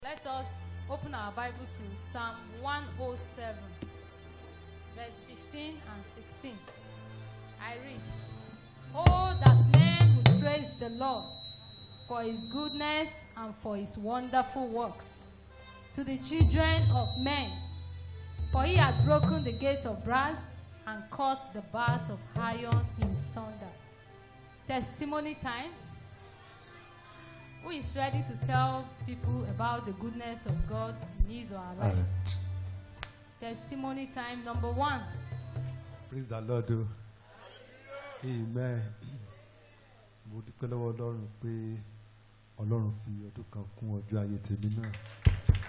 Let us open our Bible to Psalm 107, verse 15 and 16. I read, "Oh, that men would praise the Lord for his goodness and for his wonderful works to the children of men. For he hath broken the gates of brass and cut the bars of iron in sunder." Testimony time. Who is ready to tell people about the goodness of God in his or her life? Testimony time number 1. Praise the Lord. Amen. Mo dúpẹ́ lọ́wọ́ Ọlọ́run pé Ọlọ́run fi ọdún kan kún ọjọ́ ayé tèmi náà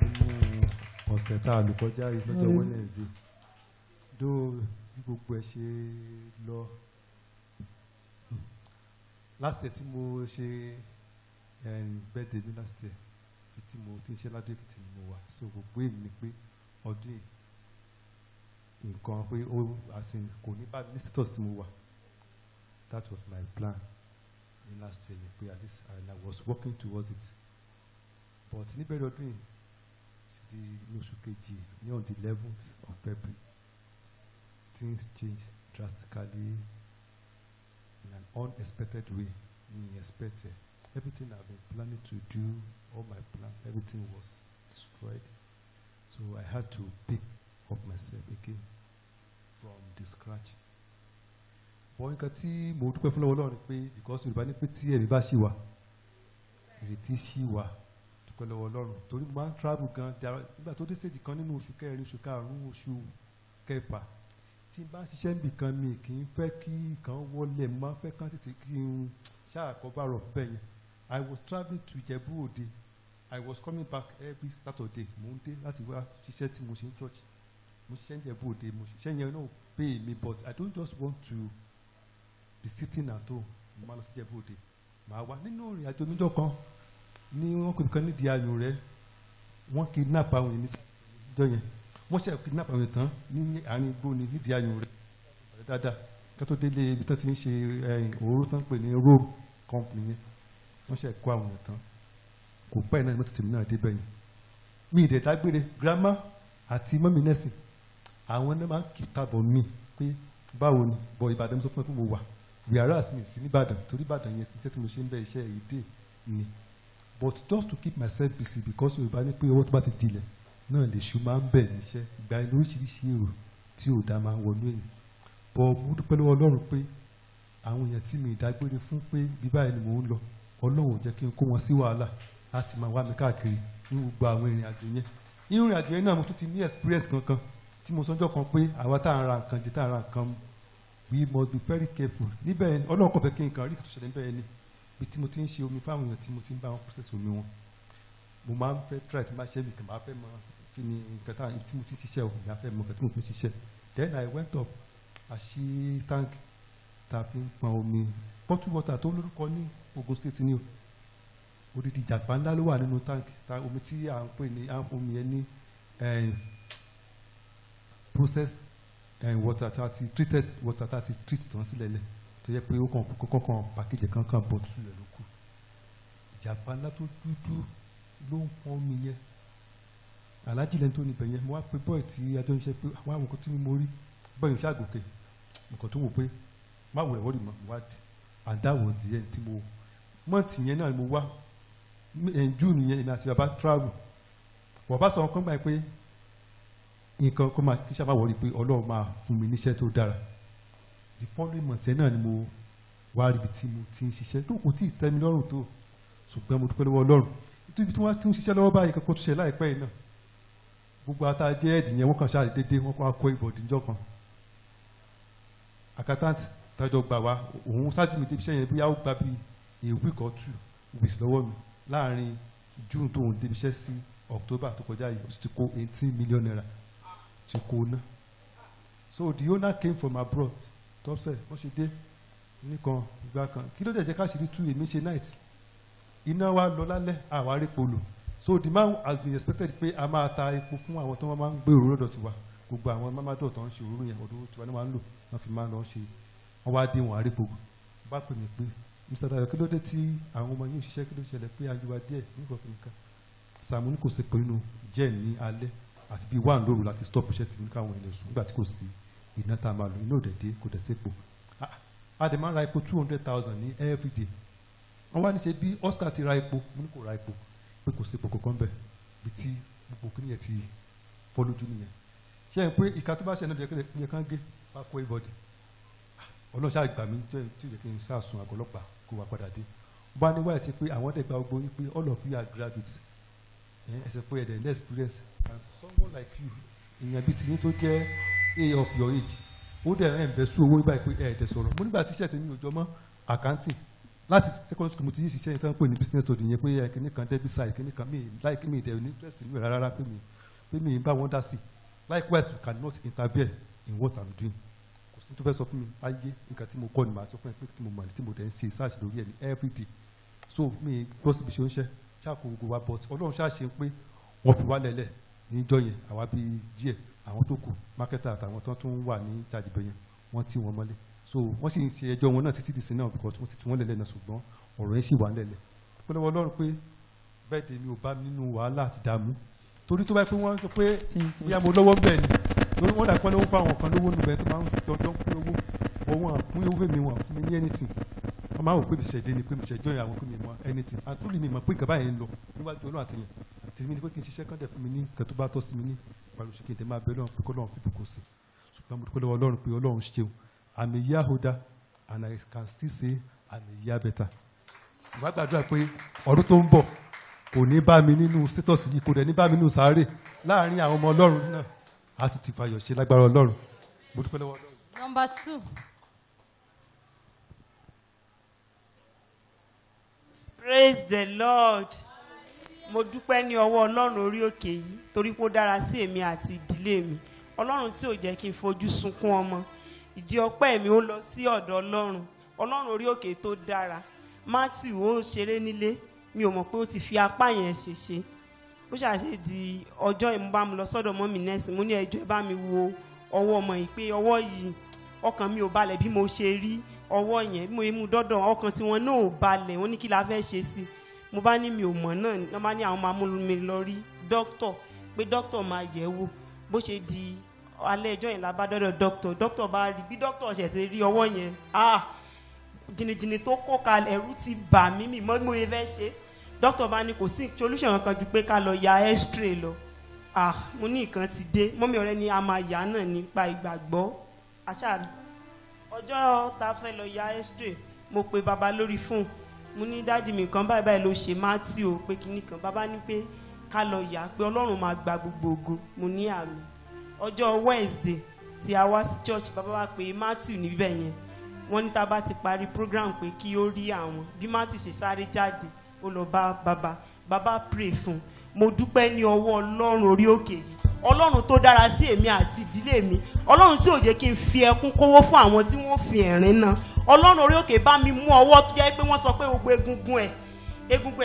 nínú ọ̀sẹ̀ tá a lò kọjá yìí lọ́jọ́ Wednesday. Dó bí gbogbo ẹ̀ ṣe lọ. Last year tí mo ṣe birthday mi last year bí tí mo ti ń ṣe ládùúgbò Èkìtì ni mo wà, so gbogbo èmi ni pé ọdún yìí nǹkan pé ó àsìn kò ní bá ní status tí mo wà. That was my plan in last year pé at least and I was working towards it. But níbẹ̀rẹ̀ ọdún yìí ṣe di ní oṣù kejì ní on the 11th of February things changed drastically in an unexpected way. Me expected. Everything I've been planning to do, all my plan, everything was destroyed. So I had to pick up myself again from the scratch. But nǹkan tí mo dúpẹ́ fún Ọlọ́run ni pé because Yorùbá ní pé tí ẹ̀rí bá ṣì wà, ìrètí ṣì wà. Dúpẹ́ lọ́wọ́ Ọlọ́run torí mo máa ń travel gan nígbà tó dé stage kan nínú oṣù kẹrin, oṣù karùn-ún, oṣù kẹfà. Tí n bá ṣiṣẹ́ níbì kan mi kì í fẹ́ kí kan wọlé, mo máa ń fẹ́ kán tètè kí n ṣàkóbárọ̀ bẹ́ẹ̀ yẹn. I was traveling to Ìjẹ̀bú Òde. I was coming back every Saturday. Mo ń dé láti wá ṣiṣẹ́ tí mo ṣe ní church. Mo ṣiṣẹ́ ní Ìjẹ̀bú Òde. Mo ṣiṣẹ́ yẹn náà pay me, but I don't just want to be sitting at home. Mo máa lọ sí Ìjẹ̀bú Òde. Màá wá nínú ìrìn àjò níjọ́ kan ní wọ́n kò kan nídìí ayò rẹ̀. Wọ́n kidnap àwọn ènìyàn níjọ́ yẹn. Wọ́n ṣe kidnap àwọn ènìyàn tán ní àárín igbó ni nídìí ayò rẹ̀. Dáadáa kí wọ́n tó délé ibi tí wọ́n ti ń ṣe òróró tán pè ní Rome company yẹn. Wọ́n ṣe kó àwọn èèyàn tán kò pẹ́ náà ní mọ́tò tèmi náà dé bẹ́yìn. Mi ìdẹ̀ dágbére grandma àti mọ́mí nẹ́sìn àwọn náà máa ń kì tábọ̀ mi pé báwo ni bọ̀ Ìbàdàn sọ fún mi pé mo wà whereas mi sí nìbàdàn torí Ìbàdàn yẹn iṣẹ́ tí mo ṣe ń bẹ iṣẹ́ èdè ni but just to keep myself busy because Yorùbá ní pé owó tó bá ti dilẹ̀ náà lè ṣu máa ń bẹ̀ níṣẹ́ ìgbà inú oríṣiríṣi èrò tí ò dá máa ń wọnú èyí bọ̀ mo dúpẹ́ lọ́wọ́ Ọlọ́run pé àwọn èèyàn tí mi ìdágbére fún pé bíbáyìí ni mò ń lọ Ọlọ́run jẹ́ kí n kó wọn sí wàhálà láti máa wá mi káàkiri ní gbogbo àwọn ìrìn àjò yẹn. Nínú ìrìn àjò yẹn náà mo tún ti ní experience kankan tí mo sọ́jọ́ kan pé àwa tá à ń ra nǹkan jẹ tá à ń ra nǹkan we must be very careful. Níbẹ̀ Ọlọ́run kò fẹ́ kí nǹkan rí ìkàtúnṣe níbẹ̀ yẹn ni bí tí mo ti ń ṣe omi fáwọn èèyàn tí mo ti ń bá wọn process omi wọn. Mo máa ń fẹ́ try tí máa ṣe mi kàn máa fẹ́ mọ kí ni nǹkan tí mo ti ṣiṣẹ́ o ìyá fẹ́ mọ nǹkan tí mo fi ṣiṣẹ́. Then I went up àṣì tank tá a fi ń pọn omi bottle water tó lórúkọ ní Ogun State ni o odidi jàgbá ńlá ló wà nínú táǹkì omi tí à ń pè ní omi yẹn ní processed water tá a ti treated water tá a ti treat tán sílẹ̀ lẹ̀ tó yẹ pé ó kàn pàkéjì kankan bọ̀ tó sílẹ̀ ló kù jàgbá ńlá tó dúdú ló ń pọn omi yẹn alájí lẹ́nu tó níbẹ̀ yẹn mo wá pé bọ́ọ̀ tí adó ń ṣe pé àwọn àwọn nǹkan tí mo rí bọ́ọ̀ yìí ṣàgòkè nǹkan tó wò pé má wò ẹ̀wọ́ rì mọ́ wá dì and that was the end tí mo mọ́ǹtì yẹn náà mo wá June yẹn èmi àti bàbá travel bàbá sọ ọkàn gbà pé nǹkan kó máa kí sábà wọlé pé Ọlọ́run máa fún mi níṣẹ́ tó dára the following month yẹn náà ni mo wá ríbi tí mo ti ń ṣiṣẹ́ tó kò tí ì tẹ́ mi lọ́rùn tó ṣùgbọ́n mo dúpẹ́ lọ́wọ́ Ọlọ́run nítorí tí wọ́n ti ń ṣiṣẹ́ lọ́wọ́ báyìí kankan tó ṣe láìpẹ́ yìí náà gbogbo ata jẹ́ ẹ̀dì yẹn wọ́n kàn ṣáà dédé wọ́n kọ́ akọ ìbọ̀dì níjọ́ kan accountant tájọ gbà wá òun ṣáájú mi débi iṣẹ́ yẹn bóyá ó gba bíi a week or 2 weeks lọ́wọ́ mi láàrin June tó ń débi iṣẹ́ sí October tó kọjá yìí ó sì ti kó 18 million naira ti kó ná so the owner came from abroad tọ́sẹ̀ wọ́n ṣe dé nìkan ìgbà kan kí ló dẹ̀ jẹ́ ká ṣe rí tú èmi ṣe night iná wa lọ lálẹ́ àwárí polo so the man has been expected pé a máa ta epo fún àwọn tó máa ń gbé òróró lọ́dọ̀ tiwa gbogbo àwọn mamadọ̀ tó ń ṣe òróró yẹn ọdún tiwa ni wọ́n ń lò wọ́n fi máa lọ ṣe wọ́n wá dé wọn àrípo bá pè mí pé Mr. Dayo kí ló dé tí àwọn ọmọ yóò ṣiṣẹ́ kí ló ṣẹlẹ̀ pé ayé wa díẹ̀ nígbà kan Sàmú ní kò sí pé nínú jẹ́ ní alẹ́ àti bíi 1 lóru láti stop iṣẹ́ tí mo ní káwọn ènìyàn sùn nígbà tí kò sí iná tá a máa lò iná òdẹ̀dẹ̀ kò dẹ̀ sépo. A dẹ̀ máa ń ra epo 200,000 ní everyday. Wọ́n wá ní ṣe bí Oscar ti ra epo mo ní kò ra epo pé kò sí epo kankan bẹ̀ bí tí gbogbo kí nìyẹn ti fọ́ lójú nìyẹn. Ṣé ẹ pé ìka tó bá ṣe ẹ̀nà ìyẹn kan gé bá kó everybody. Ọlọ́ṣà àgbà mi tí ó yẹ kí n sàsùn àgọ́ ọlọ́pàá kó wá padà dé. Wọ́n á ní wáyé ti pé àwọn ẹ̀dẹ̀gbà gbogbo yín pé all of you are graduates. Ẹsẹ̀ pé ẹ̀dẹ̀ ní experience and someone like you ìyẹn bíi tiyín tó jẹ́ a of your age ó dẹ̀ ẹ̀ ń bẹ̀ sún owó báyìí pé ẹ̀ẹ́dẹ̀ sọ̀rọ̀ mo nígbà tí iṣẹ́ tèmi ò jọ mọ́ accounting láti secondary school mo ti yí ṣiṣẹ́ yẹn tán pé ní business study yẹn pé kíní kan debit side kíní kan mi like mi dẹ̀ ní interest nínú rárá pé mi bá wọn dá sí likewise you cannot interfere in what I'm doing kò sí tó fẹ́ sọ fún mi ayé nǹkan tí mo kọ́ ni màá sọ fún ẹ pé tí mo mọ̀ ní tí mo dẹ̀ ń ṣe search lórí ẹ̀ ní everyday so mi gbọ́ síbi ṣe ń ṣe ṣáàkó gbogbo wa but Ọlọ́run ṣáà ṣe pé wọ́n fi wá lẹ́lẹ̀ níjọ́ yẹn àwa bíi díẹ̀ àwọn tó kù marketer àtàwọn tó tún wà ní ìtajìbẹ̀ yẹn wọ́n tì wọ́n mọ́lé so wọ́n sì ń ṣe ẹjọ́ wọn náà títí dìsín náà because wọ́n ti tún wọ́n lẹ́lẹ̀ náà ṣùgbọ́n ọ̀rọ̀ yẹn sì wà lẹ́lẹ̀ pẹ̀lú Ọlọ́run pé bẹ́ẹ̀ tèmi ò bá mi nínú wàhálà àti dààmú torí tó bá pé wọ́n sọ pé bí mo lọ́wọ́ bẹ́ẹ̀ ni torí wọ́n dàpọ̀ lówó fún àwọn kan lówó nùbẹ̀ tó máa ń dọ́dọ́ pé owó bọ̀ wọ́n pín owó fèmí wọn fún mi ní anything wọ́n máa wò pé mi ṣẹ̀dé ni pé mi ṣẹ̀jọ́ àwọn pé mi mọ anything àtúrò mi mọ̀ pé nǹkan báyìí ń lọ níwájú Ọlọ́run àtìyàn tèmi ni pé kí n ṣiṣẹ́ kán dẹ̀ fún mi ní nǹkan tó bá tọ́ sí mi ní ìpàlùsù kí n tẹ̀ máa bẹ Ọlọ́run pé kọ́ Ọlọ́run fi bùkún sí ṣùgbọ́n mo dúpẹ́ lọ́wọ́ Ọlọ́run pé Ọlọ́run ṣeun I'm a year older and I can still say I'm a year better. Ìwà gbàdúrà pé ọdún tó ń bọ̀ kò ní bá mi nínú status yìí kò dẹ̀ ní bá mi nínú sáré láàárín àwọn ọmọ Ọlọ́run náà a tún ti fàyọ̀ ṣe lágbára Ọlọ́run mo dúpẹ́ lọ́wọ́ Ọlọ́run. Number 2. Praise the Lord. Mo dúpẹ́ ní ọwọ́ Ọlọ́run orí òkè yìí torí pé ó dára sí èmi àti ìdílé mi. Ọlọ́run tí ò jẹ́ kí n fojú sunkún ọmọ. Ìdí ọpẹ́ mi ó lọ sí ọ̀dọ̀ Ọlọ́run. Ọlọ́run orí òkè tó dára. Matthew ó ṣeré nílé. Mi ò mọ̀ pé ó ti fi apá yẹn ṣèṣe. Ó ṣàṣe di ọjọ́ ìmúbá mi lọ sọ́dọ̀ mọ́ mi nẹ́sìn. Mo ní ẹjọ́ ẹ bá mi wo ọwọ́ ọmọ yìí pé ọwọ́ yìí ọkàn mi ò balẹ̀ bí mo ṣe rí ọwọ́ yẹn bí mo yẹ mú dọ́dọ̀ ọkàn tí wọn náà ò balẹ̀ wọ́n ní kí la fẹ́ ṣe sí mo bá ní mi ò mọ̀ náà ní wọ́n bá ní àwọn máa mú mi lọ rí dókítọ̀ pé dókítọ̀ máa yẹ̀ wò bó ṣe di alẹ́ ẹjọ́ yẹn la bá dọ́dọ̀ dókítọ̀ bá rí bí dókítọ̀ ṣẹ̀ṣẹ̀ rí ọwọ́ yẹn jìnnìjìnnì tó kó kalẹ̀ ẹ̀rù ti bà mí mi mọ́ mo yẹ fẹ́ ṣe dókítọ̀ bá ní kò sí solution kan ju pé ká lọ ya x-ray lọ mo ní nǹkan ti dé mọ́mí ọ̀rẹ́ ni a máa yà náà nípa ìgbàgbọ́ àṣà ọjọ́ ta fẹ́ lọ ya x-ray mo pe baba lórí fóònù mo ní dáàdì mi kan báyìí báyìí ló ṣe Matthew pé kinní kan baba ní pé ká lọ yà pé Ọlọ́run máa gba gbogbo ògo mo ní àmì ọjọ́ Wednesday tí a wá sí church baba wa pé Matthew níbẹ̀ yẹn wọ́n ní tá bá ti parí program pé kí ó rí àwọn bí Matthew ṣe sáré jáde ó lọ bá baba pray fún mo dúpẹ́ ní ọwọ́ Ọlọ́run orí òkè yìí Ọlọ́run tó dára sí èmi àti ìdílé mi Ọlọ́run tí ò jẹ́ kí n fi ẹkún kówó fún àwọn tí wọ́n fi ẹ̀rín náà Ọlọ́run orí òkè bá mi mú ọwọ́ tó jẹ́ pé wọ́n sọ pé gbogbo egungun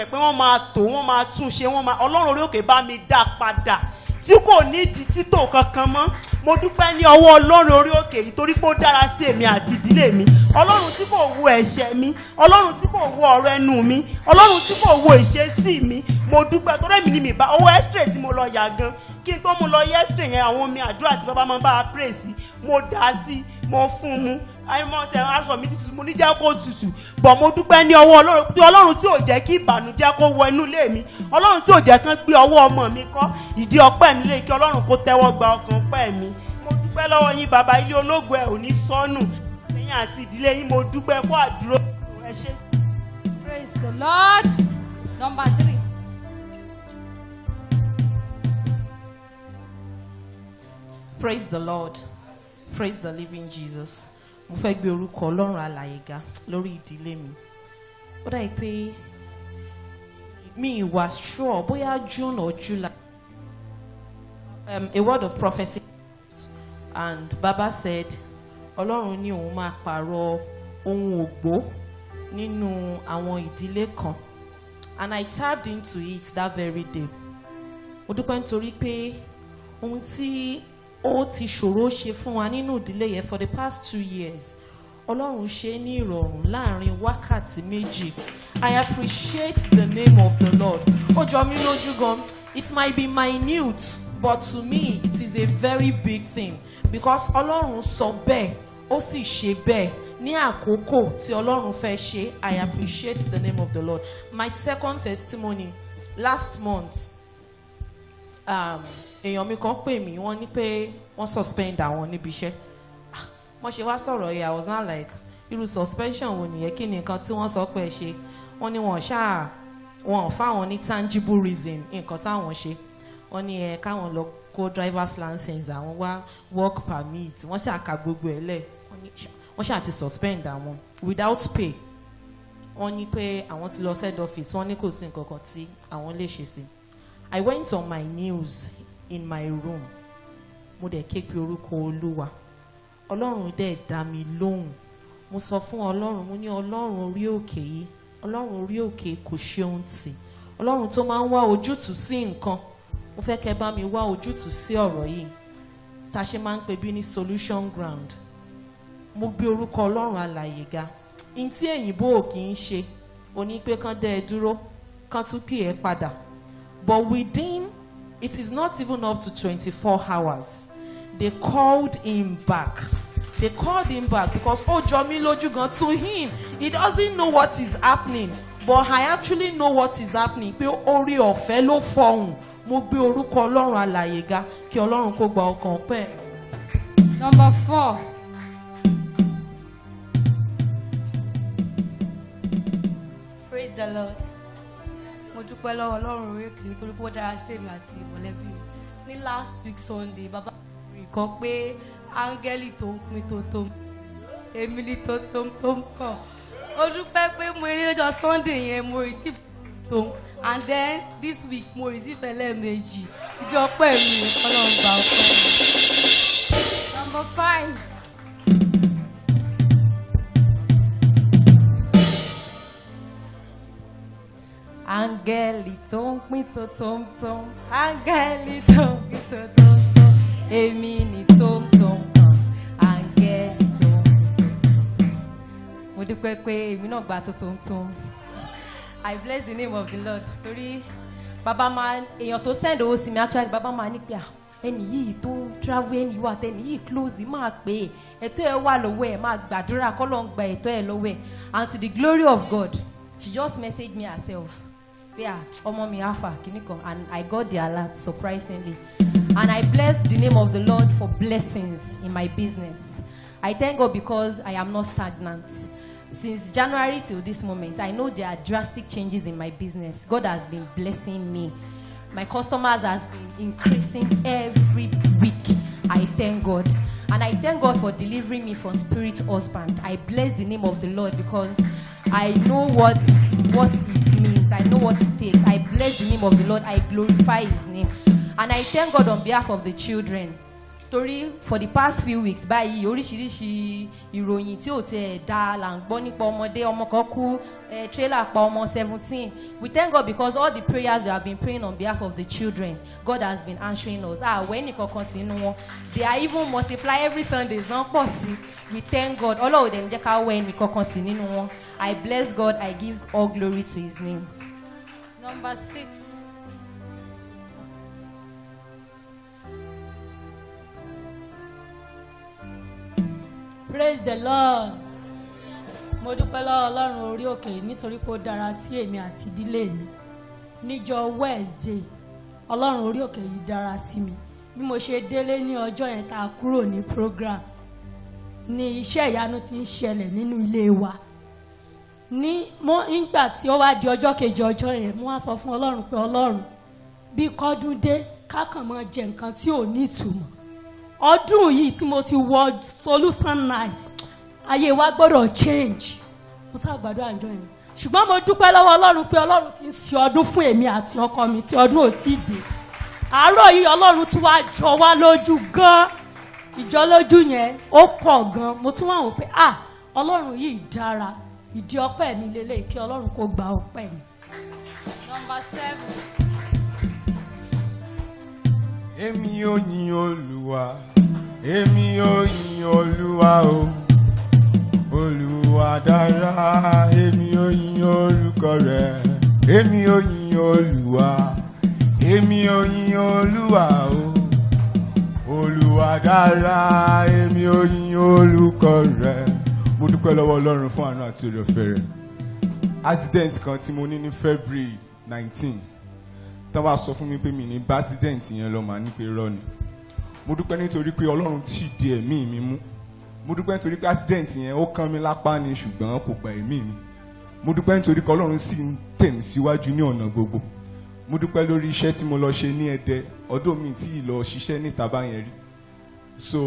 ẹ̀ pé wọ́n máa tò wọ́n máa tún ṣe Ọlọ́run orí òkè bá mi dá padà tí kò nídìí títò kankan mọ́ mo dúpẹ́ ní ọwọ́ Ọlọ́run orí òkè yìí torí pé ó dára sí èmi àti ìdílé mi Ọlọ́run tí kò wo ẹ̀ṣẹ̀ mi Ọlọ́run tí kò wo ọ̀rọ̀ ẹnu mi Ọlọ́run tí kò wo ìṣesí mi mo dúpẹ́ torí èmi ni mi bá owó x-ray tí mo lọ yà gan kí n tó mú lọ x-ray yẹn àwọn omi àdúrà tí bàbá máa ń bá a pray sí mo dà sí mo fún mu àìmọ́ tẹ aṣọ mi ti tutù mo ní jẹ́ kó tutù bọ̀ mo dúpẹ́ ní ọwọ́ Ọlọ́run pé Ọlọ́run tí ò jẹ́ kí ìbànújẹ́ kó wọ inú ilé mi Ọlọ́run tí ò jẹ́ kán gbé ọwọ́ ọmọ mi kọ́ ìdí ọpẹ́ mi lè kí Ọlọ́run kó tẹ́wọ́ gba ọkàn ọpẹ́ mi mo dúpẹ́ lọ́wọ́ yín bàbá ilé ológo ẹ̀ ò ní sọnù ẹ̀yin àti ìdílé yín mo dúpẹ́ kó àdúró ẹ ṣé. Praise the Lord. Number 3. Praise the Lord. Praise the living Jesus. Mo fẹ́ gbé orúkọ Ọlọ́run alààyè ga lórí ìdílé mi. Ó dà pé mi wà sure bóyá June or July. A word of prophecy and Baba said Ọlọ́run ní òun máa pààrọ̀ ohun ògbó nínú àwọn ìdílé kan. And I tapped into it that very day. Mo dúpẹ́ nítorí pé ohun tí ó ti ṣòro ṣe fún wa nínú ìdílé yẹn for the past 2 years Ọlọ́run ṣe ní ìrọ̀rùn láàrin wákàtí méjì. I appreciate the name of the Lord. Ó jọ mí lójú gan. It might be minute, but to me, it is a very big thing. Because Ọlọ́run sọ bẹ́ẹ̀, ó sì ṣe bẹ́ẹ̀. Ní àkókò tí Ọlọ́run fẹ́ ṣe, I appreciate the name of the Lord. My second testimony, last month, èèyàn mi kan pè mí, wọ́n ní pé wọ́n suspend àwọn níbi iṣẹ́. Mo ṣe wá sọ̀rọ̀ yìí, I was not like, irú suspension wo nìyẹn, kí ni nǹkan tí wọ́n sọ pé ẹ ṣe? Wọ́n ní wọn fáwọn ní tangible reason nǹkan táwọn ṣe. Wọ́n ní káwọn lọ kó driver's license, àwọn wá work permit, wọ́n ṣàkà gbogbo ẹ̀ lẹ̀. Wọ́n ṣáà ti suspend àwọn without pay. Wọ́n ní pé àwọn ti lọ head office, wọ́n ní kò sí nǹkan kan tí àwọn lè ṣe sí. I went on my knees in my room. Mo dẹ̀ ké pe orúkọ Olúwa. Ọlọ́run dẹ̀ dá mi lóhùn. Mo sọ fún Ọlọ́run, mo ní Ọlọ́run orí òkè yìí, Ọlọ́run orí òkè kò ṣe ohun tì. Ọlọ́run tó máa ń wá ojútùú sí nǹkan. Mo fẹ́ kẹ́ bá mi wá ojútùú sí ọ̀rọ̀ yìí. Tá ṣe máa ń pè bí ní solution ground. Mo gbé orúkọ Ọlọ́run alààyè ga. In tí èyìnbó ò kì í ṣe, ó ní pé kán dẹ́ ẹ dúró, kán tún pè é padà. But within, it is not even up to 24 hours. They called him back. They called him back because ó jọ mí lójú gan. To him, he doesn't know what is happening. But I actually know what is happening. Pé orí ọ̀fẹ́ ló fọhùn. Mo gbé orúkọ Ọlọ́run alààyè ga kí Ọlọ́run kó gba ọkàn pẹ́. Number 4. Praise the Lord. Mo dúpẹ́ lọ́wọ́ Ọlọ́run orí òkè nítorí pé ó dára sí èmi àti ìmọ̀lẹ́bí mi. Ní last week Sunday, bàbá mi kọ pé áńgẹ́lì tó ń pín tó tó èmi ni tó tó ń kọ̀. Ó dúpẹ́ pé mo ní lọ́jọ́ Sunday yẹn mo receive tó, and then this week mo receive ẹlẹ́ẹ̀mejì. Ìjọ pẹ́ mi Ọlọ́run gbà ọpẹ́. Number 5. Áńgẹ́lì tó ń pín tó áńgẹ́lì tó ń pín tó èmi ni tó kan áńgẹ́lì tó ń pín tó. Mo dúpẹ́ pé èmi náà gba tó. I bless the name of the Lord. Torí bàbá máa èèyàn tó send owó sí mi, actually bàbá máa ní pé ẹni yìí tó travel, ẹni wà tẹ́ni yìí close máa pè é ẹ̀tọ́ ẹ̀ wà lọ́wọ́ ẹ̀ máa gbàdúrà kọ́ ló ń gba ẹ̀tọ́ ẹ̀ lọ́wọ́ ẹ̀. And to the glory of God, she just messaged me herself. Yeah, ọmọ mi afa kìnìkan, and I got the alert surprisingly. And I bless the name of the Lord for blessings in my business. I thank God because I am not stagnant. Since January till this moment, I know there are drastic changes in my business. God has been blessing me. My customers has been increasing every week. I thank God. And I thank God for delivering me from spirit husband. I bless the name of the Lord because I know what it means. I know what it takes. I bless the name of the Lord. I glorify his name. And I thank God on behalf of the children. Torí for the past few weeks, báyìí oríṣiríṣi ìròyìn tí ò tẹ̀ dá là ń gbọ́ nípa ọmọdé, ọmọ kan kú, trailer pa ọmọ 17. We thank God because all the prayers we have been praying on behalf of the children, God has been answering us. When nìkan kan ti inú wọn, they are even multiply every Sunday, náà pọ̀ sí. We thank God. Ọlọ́run dẹ̀ ń jẹ́ ká wẹ̀ nìkan kan ti nínú wọn. I bless God. I give all glory to his name. Number 6. Praise the Lord. Mo dúpẹ́ lọ́wọ́ Ọlọ́run orí òkè nítorí pé ó dára sí èmi àti ìdílé mi. Níjọ́ Wednesday, Ọlọ́run orí òkè yìí dára sí mi. Bí mo ṣe délé ní ọjọ́ yẹn tá a kúrò ní program, ní iṣẹ́ ìyanu tí ń ṣẹlẹ̀ nínú ilé wa. Nígbà tí ó wá di ọjọ́ kejì ọjọ́ yẹn, mo wá sọ fún Ọlọ́run pé Ọlọ́run, bí kọ́dún dé, kákan máa jẹ nǹkan tí ò ní ìtumọ̀. Ọdún yìí tí mo ti wọ solution night, ayé wa gbọ́dọ̀ change. Mo sá gbàdúrà àjọ yẹn. Ṣùgbọ́n mo dúpẹ́ lọ́wọ́ Ọlọ́run pé Ọlọ́run ti ń ṣe ọdún fún èmi àti ọkọ mi tí ọdún ò tí ì dé. Àárọ̀ yìí Ọlọ́run tún wá jọ wá lójú gan. Ìjọ lójú yẹn ó pọ̀ gan. Mo tún wá wò pé Ọlọ́run yìí dára. Ìdí ọpẹ́ mi lélẹ̀ kí Ọlọ́run kó gba ọpẹ́ mi. Number 7. Èmi ò yìn Olúwa, èmi ò yìn Olúwa o. Olúwa dára, èmi ò yìn orúkọ rẹ̀. Èmi ò yìn Olúwa, èmi ò yìn Olúwa o. Olúwa dára, èmi ò yìn orúkọ rẹ̀. Mo dúpẹ́ lọ́wọ́ Ọlọ́run fún àánú àti oore ọ̀fẹ́ rẹ̀. Accident kan tí mo ní ní February 19 tán wá sọ fún mi pé mi ní bá accident yẹn lọ màá ní pé rọ́ ni. Mo dúpẹ́ nítorí pé Ọlọ́run tì di ẹ̀mí mi mú. Mo dúpẹ́ nítorí pé accident yẹn ó kán mi lápá ni ṣùgbọ́n kò gba ẹ̀mí mi. Mo dúpẹ́ nítorí pé Ọlọ́run sì ń tẹ̀ mí síwájú ní ọ̀nà gbogbo. Mo dúpẹ́ lórí iṣẹ́ tí mo lọ ṣe ní Ẹdẹ ọdún mi tí lọ ṣiṣẹ́ níta báyẹn rí. So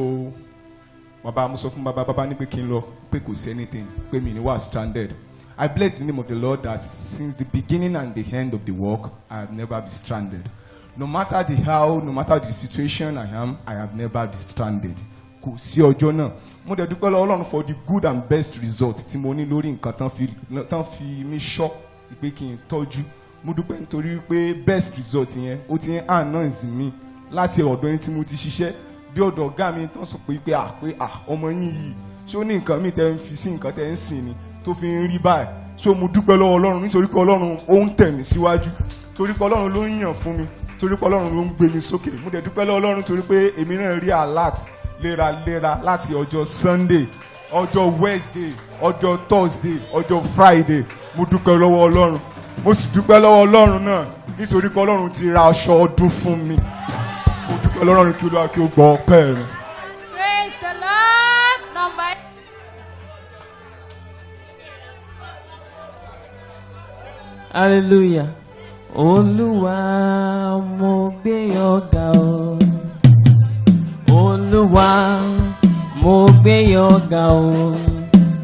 bàbá mo sọ fún bàbá ní pé kí n lọ pé kò sí anything pé mi ní wà stranded. I bless the name of the Lord that since the beginning and the end of the work I have never been stranded. No matter the how, no matter the situation I am, I have never been stranded. Kò sí ọjọ́ náà. Mo dẹ̀ dúpẹ́ lọ́wọ́ Ọlọ́run for the good and best result tí mo ní lórí nǹkan tán fi mí ṣọ́ pé kí n tọ́jú. Mo dúpẹ́ nítorí pé best result yẹn ó ti ń announce mi láti ọ̀dọ̀ ẹni tí mo ti ṣiṣẹ́ bí ọ̀dọ̀ ọ̀gá mi tán sọ pé ọmọ yín yìí ṣé ó ní nǹkan mi tẹ́ ń fi sí nǹkan tẹ́ ń sìn ni tó fi ń rí báyìí. So mo dúpẹ́ lọ́wọ́ Ọlọ́run nítorí pé Ọlọ́run ó ń tẹ̀ mí síwájú, torí pé Ọlọ́run ló ń yàn fún mi, torí pé Ọlọ́run ló ń gbé mi sókè. Mo dẹ̀ dúpẹ́ lọ́wọ́ Ọlọ́run torí pé èmi náà rí alert léraléra láti ọjọ́ Sunday, ọjọ́ Wednesday, ọjọ́ Thursday, ọjọ́ Friday. Mo dúpẹ́ lọ́wọ́ Ọlọ́run, mo sì dúpẹ́ lọ́wọ́ Ọlọ́run náà nítorí pé Ọlọ́run ti ra aṣọ ọdún fún mi. Mo dúpẹ́ lọ́run kí Olúwa kí ó gbọ́ ọpẹ́ mi. Praise the Lord. Number Hallelujah. Olúwa mo gbé ọ̀gá o. Olúwa mo gbé ọ̀gá o.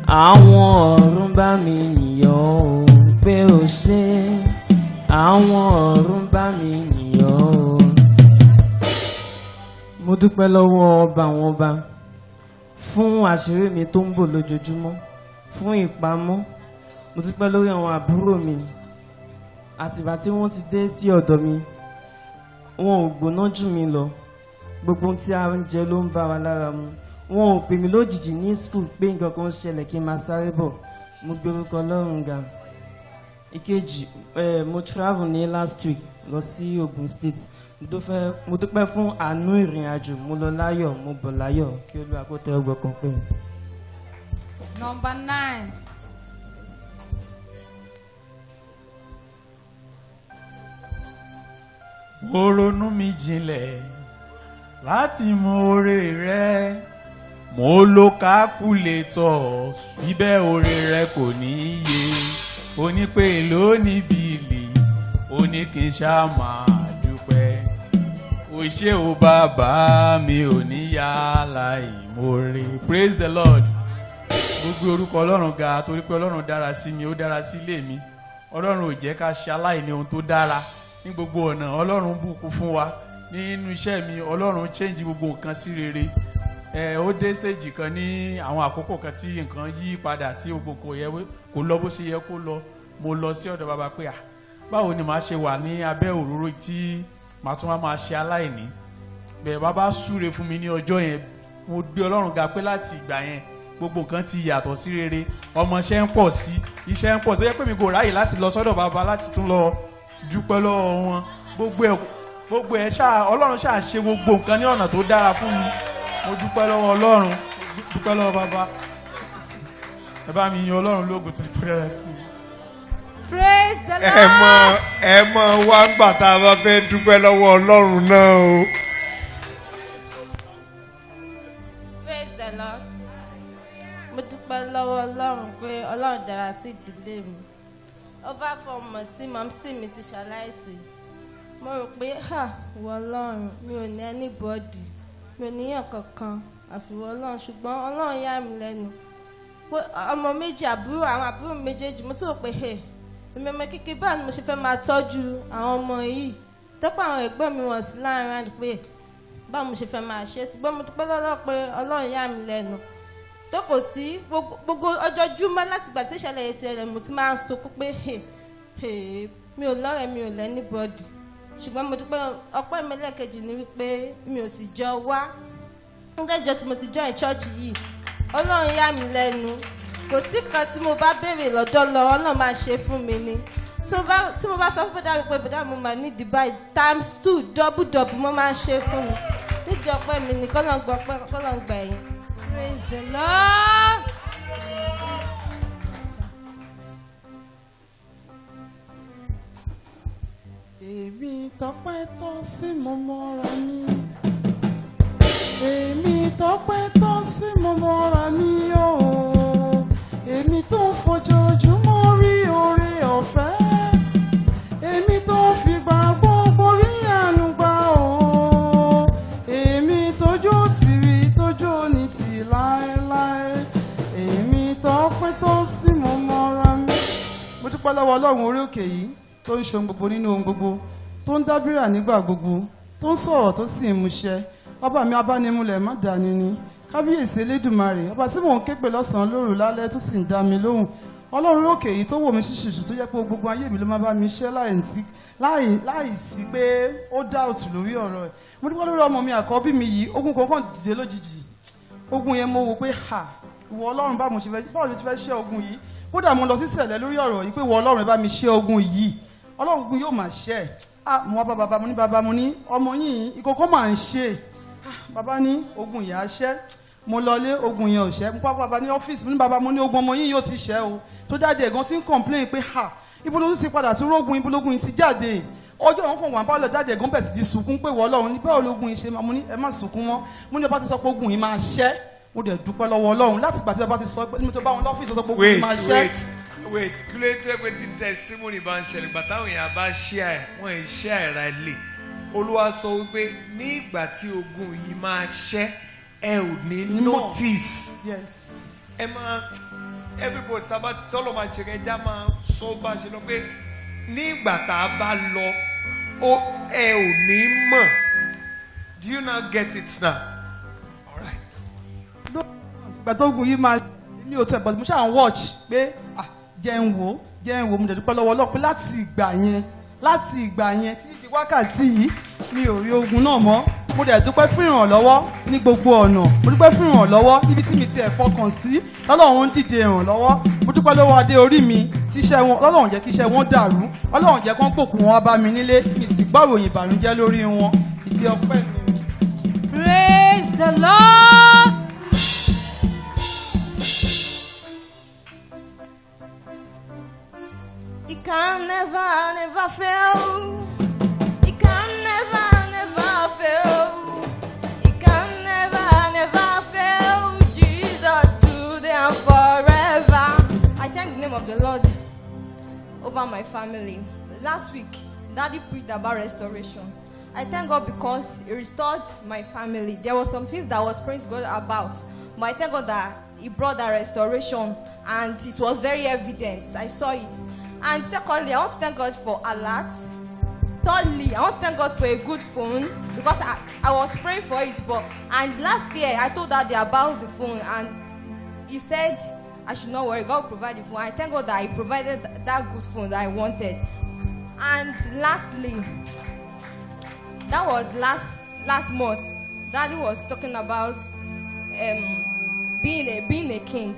Àwọn ọ̀run bá mi yìn ọ́ o pé o ṣé. Àwọn ọ̀run bá mi yìn ọ́ o. Mo dúpẹ́ lọ́wọ́ ọba àwọn ọba fún àṣírí mi tó ń bò lójoojúmọ́, fún ìpamọ́. Mo dúpẹ́ lórí àwọn àbúrò mi àtìgbà tí wọ́n ti dé sí ọ̀dọ̀ mi, wọn ò gbóná jù mí lọ. Gbogbo ohun tí a ń jẹ ló ń bá wa lára mu. Wọn ò pè mí lójijì ní school pé nǹkan kan ṣẹlẹ̀ kí n máa sáré bọ̀. Mo gbé orúkọ Ọlọ́run ga. Ìkejì, mo travel ní last week lọ sí Ogun State. Mo dúpẹ́ fún àánú ìrìn àjò. Mo lọ láyọ̀, mo bọ̀ láyọ̀, kí Olúwa kó tẹ́ ọgbọ́n kan pé. number 9. Mo ronú mi jinlẹ̀ láti mọ oore rẹ. Mo lo kákúlétọ̀ bíbẹ́ oore rẹ kò ní yé. Ó ní pé èló ní bíìlì, ó ní kí n ṣáà máa dúpẹ́. Ó ṣé o bàbá mi ò ní yálà ìmoore. Praise the Lord. Mo gbé orúkọ Ọlọ́run ga torí pé Ọlọ́run dára sí mi, ó dára sí ilé mi. Ọlọ́run ò jẹ́ ká ṣe aláìní ohun tó dára. Ní gbogbo ọ̀nà Ọlọ́run bùkún fún wa. Nínú iṣẹ́ mi Ọlọ́run change gbogbo nǹkan sí rere. Ó dé stage kan ní àwọn àkókò kan tí nǹkan yí padà tí gbogbo kò lọ bó ṣe yẹ kó lọ. Mo lọ sí ọ̀dọ̀ bàbá pé báwo ni màá ṣe wà ní abẹ́ òróró tí màá tún wá máa ṣe aláìní. Bẹ́ẹ̀ bàbá súre fún mi ní ọjọ́ yẹn. Mo gbé Ọlọ́run ga pé láti ìgbà yẹn gbogbo nǹkan ti yàtọ̀ sí rere. Ọmọṣẹ́ ń pọ̀ sí, iṣẹ́ ń pọ̀ tó yẹ pé mi kò ráyè láti lọ sọ́dọ̀ bàbá láti tún lọ dúpẹ́ lọ́wọ́ wọn. Gbogbo ẹ̀ ṣáà Ọlọ́run ṣáà ṣe gbogbo nǹkan ní ọ̀nà tó dára fún mi. Mo dúpẹ́ lọ́wọ́ Ọlọ́run, dúpẹ́ lọ́wọ́ bàbá. Ẹ bá mi yin Ọlọ́run lógo tó ní pẹ́rẹ́ sí i. Praise the Lord. Ẹ mọ wá gbà tá a bá fẹ́ dúpẹ́ lọ́wọ́ Ọlọ́run náà o. Praise the Lord. Mo dúpẹ́ lọ́wọ́ Ọlọ́run pé Ọlọ́run dára sí ìdílé mi. Over 4 months tí màmísí mi ti ṣaláìsí. Mo rò pé ìwọ Ọlọ́run mi ò ní anybody, mi ò níyàn kankan àfiwọ́ Ọlọ́run, ṣùgbọ́n Ọlọ́run yà mí lẹ́nu. Pé ọmọ méjì àwọn àbúrò mi méjèèjì, mo tún rò pé èmi ọmọ kékeré báwo ni mo ṣe fẹ́ máa tọ́jú àwọn ọmọ yìí. Tọ́pọ̀ àwọn ẹ̀gbọ́n mi wọ̀n sí láàrin àdì pé báwo mo ṣe fẹ́ máa ṣe. Ṣùgbọ́n mo dúpẹ́ lọ́wọ́ pé Ọlọ́run yà mí lẹ́nu. Tó kò sí gbogbo ọjọ́ Jímọ̀ láti ìgbà tí ìṣẹ̀lẹ̀ ìṣẹ̀lẹ̀ mo ti máa ń sọ pé mi ò lọ́rẹ̀ẹ́, mi ò lẹ́nibọ́dì. Ṣùgbọ́n mo dúpẹ́ ọpẹ́ mi lẹ́ẹ̀kejì ni wípé mi ò sì jọ wá. Nígbà ìjọ tí mo ti join church yìí, Ọlọ́run yà mí lẹ́nu. Kò sí kan tí mo bá béèrè lọ́dọ̀ lọ Ọlọ́run máa ṣe fún mi ni. tí mo bá sọ fún bọ́dá mi pé bọ́dá mo máa ní Dubai ×2 double mo máa ń ṣe fún mi nídìí ọpẹ́ mi ní kọ́lọ́ ń gbà ẹ̀yìn. Praise the Lord. Èmi tọ́pẹ́ tọ́ sí mo mọ́ra mi. Èmi tọ́pẹ́ tọ́ sí mo mọ́ra mi o. Èmi tó ń fojoojúmọ́ rí oore ọ̀fẹ́. Èmi tó ń fìgbà gbogbo rí àánú gbà o. Èmi tójú tìrì tójú ní tì láéláé. Èmi tọ́pẹ́ tọ́ sí mo mọ́ra mi. Mo dúpẹ́ lọ́wọ́ Ọlọ́run orí òkè yìí tó ń ṣe ohun gbogbo nínú ohun gbogbo, tó ń dábìrà nígbà gbogbo, tó ń sọ̀rọ̀ tó sì ń múṣẹ. Ọba mi abánimúlẹ̀ má dání ni, kábíyèsí Elédùmarè, ọba tí mò ń ké pè lọ́sàn-án lóru lálẹ́ tó sì ń dá mi lóhùn. Ọlọ́run lókè yìí tó wò mí ṣíṣùṣù tó jẹ́ pé gbogbo ayé mi ló máa bá mi ṣẹ́ láì sí pé ó dá òtù lórí ọ̀rọ̀ ẹ̀. Mo dúpẹ́ lórí ọmọ mi àkọ́bí mi yìí, ogun kankan dìde lójijì. Ogun yẹn mo wò pé ìwọ Ọlọ́run báwo ló ti fẹ́ ṣẹ́ ogun yìí. Kódà mo lọ sí sẹ̀lẹ̀ lórí ọ̀rọ̀ yìí pé ìwọ Ọlọ́run ẹ bá mi ṣẹ́ ogun yìí. Ọlọ́run ogun yóò máa ṣẹ́ mo wá bá bàbá mo ní ọmọ yìí ìkọ̀kọ̀ máa ń ṣe. Bàbá ní ogun yìí á ṣẹ́. Mo lọlé ogun yẹn ò ṣẹ́. Mo pa bàbá ní ọ́fíìsì mo ní bàbá mo ní ogun ọmọ yìí yóò ti ṣẹ́ o. Tó jáde ẹ̀gán tí ń complain pé ibo ló ti padà tún rógun ibo lógun yìí ti jáde. Ọjọ́ òun kàn wà bá lọ jáde ẹ̀gán bẹ̀rẹ̀ sí ti sunkún pé ìwọ Ọlọ́run ní báwo lógun yìí ṣe máa mo ní ẹ má sunkún mọ́. Mo ní ọba ti sọ pé ogun yìí máa ṣẹ́. Mo dẹ̀ dúpẹ́ lọ́wọ́ Ọlọ́run láti gbà tí bàbá ti sọ pé mo tó bá wọn lọ́fíìsì sọ pé ogun yìí máa ṣẹ́. Wait, kí ló dé pé tí testimony bá ń ṣẹlẹ̀ gbà táwọn èèyàn bá share wọ́n ń share ra ilé. Olúwa sọ wípé ní ìgbà tí ogun yìí máa ṣẹ́ ẹ ò ní notice. Yes. Ẹ máa everybody tá a bá tọ́lọ̀ máa ṣe ẹja máa sọ bá a ṣe lọ pé ní ìgbà tá a bá lọ ẹ ò ní mọ̀. Do you now get it now? All right. Ìgbà tó ogun yìí máa mi ò tẹ̀ but mo ṣáà ń watch pé jẹ́ ń wò mo dẹ̀ dúpẹ́ lọ́wọ́ Ọlọ́run pé láti ìgbà yẹn títí di wákàtí yìí mi ò rí ogun náà mọ́. Mo dẹ̀ dúpẹ́ fún ìrànlọ́wọ́ ní gbogbo ọ̀nà. Mo dúpẹ́ fún ìrànlọ́wọ́ níbi tí mi ti ẹ̀ fọkàn sí lọ́lọ́run ń dìde ìrànlọ́wọ́. Mo dúpẹ́ lọ́wọ́ adé orí mi tíṣẹ́ wọn Ọlọ́run jẹ́ kí iṣẹ́ wọn dàrú. Ọlọ́run jẹ́ kán pòkù wọn wá bá mi nílé mi sì gbọ́ ìròyìn ìbànújẹ́ lórí wọn. Ìdí ọpẹ́ mi. Praise the Lord. It can never fail. It can never fail. It can never fail. Jesus today and forever. I thank the name of the Lord over my family. Last week, Daddy preached about restoration. I thank God because He restored my family. There were some things that I was praying to God about, but I thank God that He brought that restoration, and it was very evident. I saw it. And secondly, I want to thank God for alert. Thirdly, I want to thank God for a good phone because I was praying for it. And last year, I told Daddy about the phone, and he said I should not worry. God will provide the phone. I thank God that He provided that good phone that I wanted. And lastly, that was last month. Daddy was talking about being a king.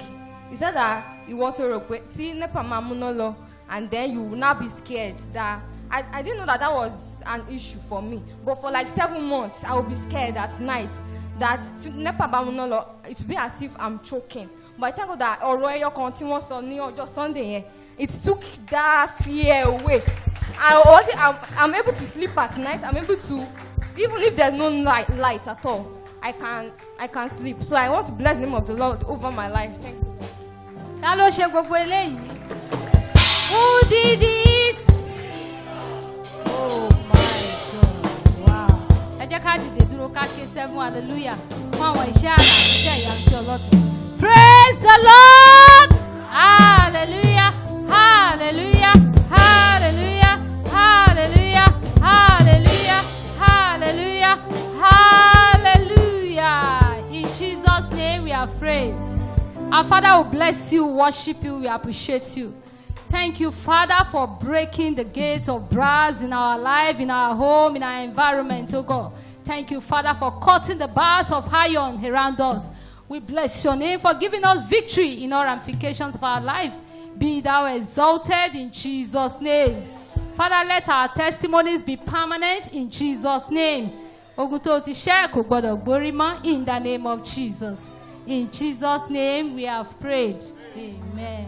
He said that you want to see nepa mamunolo. And then you will not be scared. That I didn't know that was an issue for me. But for like 7 months, I would be scared at night. That it would be as if I'm choking. But I thank God that Oroyo continuous on just Sunday. It took that fear away. I'm able to sleep at night. I'm able to, even if there's no light at all, I can sleep. So I want to bless the name of the Lord over my life. Thank you. Who did this? Oh my God! Wow! Ẹ jẹ́ ká dìde dúró ká ké 7 hallelujah fún àwọn iṣẹ́ àti iṣẹ́ ìyanu tí Ọlọ́run. Praise the Lord! Hallelujah! Hallelujah! Hallelujah! Hallelujah! Hallelujah! Hallelujah! Hallelujah! In Jesus' name we have prayed. Our Father will bless you, worship you, we appreciate you. Thank you, Father, for breaking the gates of brass in our life, in our home, in our environment, oh God. Thank you, Father, for cutting the bars of iron around us. We bless your name for giving us victory in all ramifications of our lives. Be thou exalted in Jesus' name. Father, let our testimonies be permanent in Jesus' name. Ogun tó ti ṣẹ́ kò gbọdọ̀ gbórí mọ́ in the name of Jesus. In Jesus' name we have prayed. Amen.